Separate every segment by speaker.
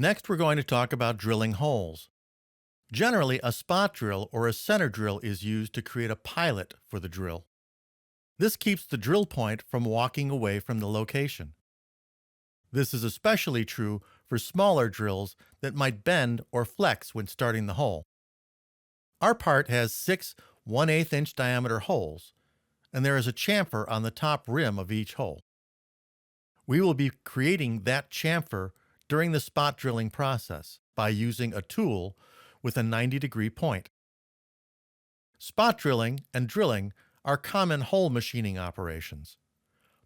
Speaker 1: Next, we're going to talk about drilling holes. Generally, a spot drill or a center drill is used to create a pilot for the drill. This keeps the drill point from walking away from the location. This is especially true for smaller drills that might bend or flex when starting the hole. Our part has 6 1/8 inch diameter holes, and there is a chamfer on the top rim of each hole. We will be creating that chamfer during the spot drilling process by using a tool with a 90-degree point. Spot drilling and drilling are common hole machining operations.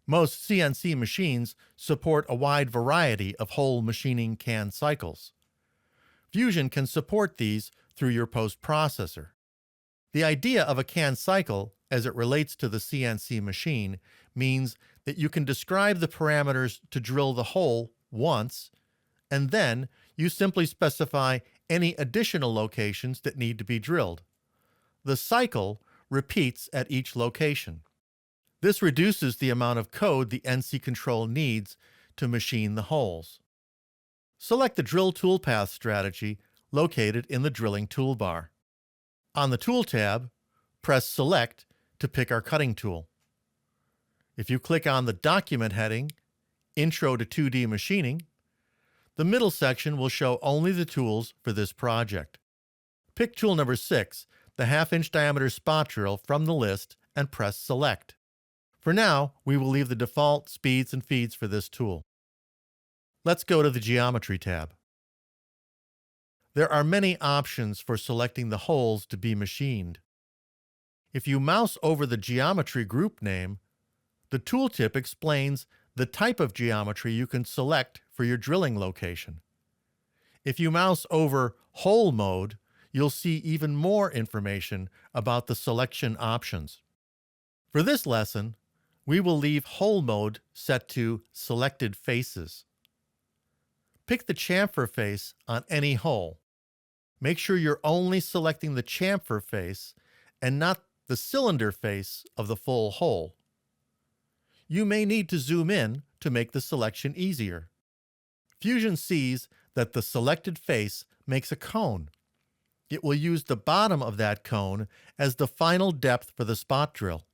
Speaker 1: Most CNC machines support a wide variety of hole machining CAN cycles. Fusion can support these through your post-processor. The idea of a CAN cycle, as it relates to the CNC machine, means that you can describe the parameters to drill the hole once, and then you simply specify any additional locations that need to be drilled. The cycle repeats at each location. This reduces the amount of code the NC control needs to machine the holes. Select the Drill Toolpath strategy located in the Drilling toolbar. On the Tool tab, press Select to pick our cutting tool. If you click on the Document heading, Intro to 2D Machining, the middle section will show only the tools for this project. Pick tool number 6, the 1/2 inch diameter spot drill, from the list and press Select. For now, we will leave the default speeds and feeds for this tool. Let's go to the Geometry tab. There are many options for selecting the holes to be machined. If you mouse over the geometry group name, the tooltip explains the type of geometry you can select for your drilling location. If you mouse over Hole Mode, you'll see even more information about the selection options. For this lesson, we will leave Hole Mode set to Selected Faces. Pick the chamfer face on any hole. Make sure you're only selecting the chamfer face and not the cylinder face of the full hole. You may need to zoom in to make the selection easier. Fusion sees that the selected face makes a cone. It will use the bottom of that cone as the final depth for the spot drill.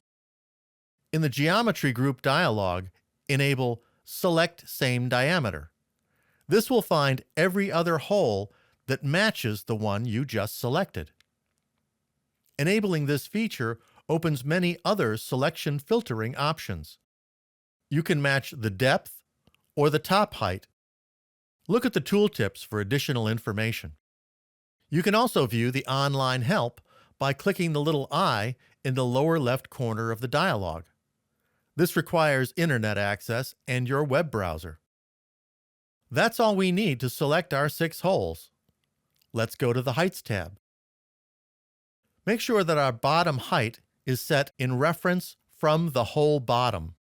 Speaker 1: In the Geometry Group dialog, enable Select Same Diameter. This will find every other hole that matches the one you just selected. Enabling this feature opens many other selection filtering options. You can match the depth or the top height. Look at the tooltips for additional information. You can also view the online help by clicking the little eye in the lower left corner of the dialog. This requires internet access and your web browser. That's all we need to select our 6 holes. Let's go to the Heights tab. Make sure that our bottom height is set in reference from the hole bottom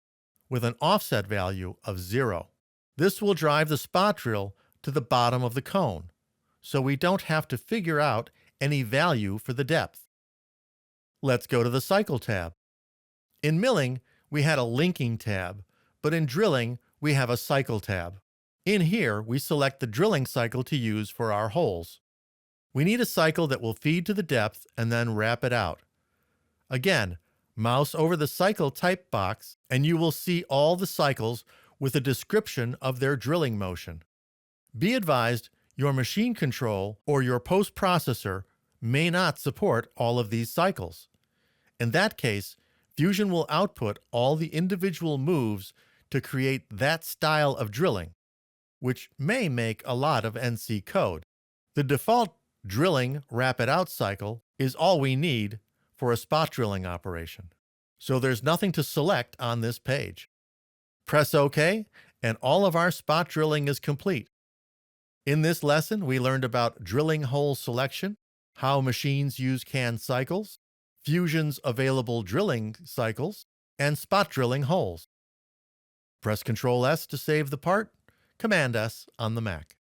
Speaker 1: with an offset value of 0. This will drive the spot drill to the bottom of the cone, so we don't have to figure out any value for the depth. Let's go to the Cycle tab. In milling, we had a linking tab, but in drilling, we have a cycle tab. In here, we select the drilling cycle to use for our holes. We need a cycle that will feed to the depth and then wrap it out. Again, mouse over the cycle type box and you will see all the cycles with a description of their drilling motion. Be advised, your machine control or your post-processor may not support all of these cycles. In that case, Fusion will output all the individual moves to create that style of drilling, which may make a lot of NC code. The default drilling wrap it out cycle is all we need for a spot drilling operation. So there's nothing to select on this page. Press OK, and all of our spot drilling is complete. In this lesson, we learned about drilling hole selection, how machines use CAN cycles, Fusion's available drilling cycles, and spot drilling holes. Press Ctrl+S to save the part, Command-S on the Mac.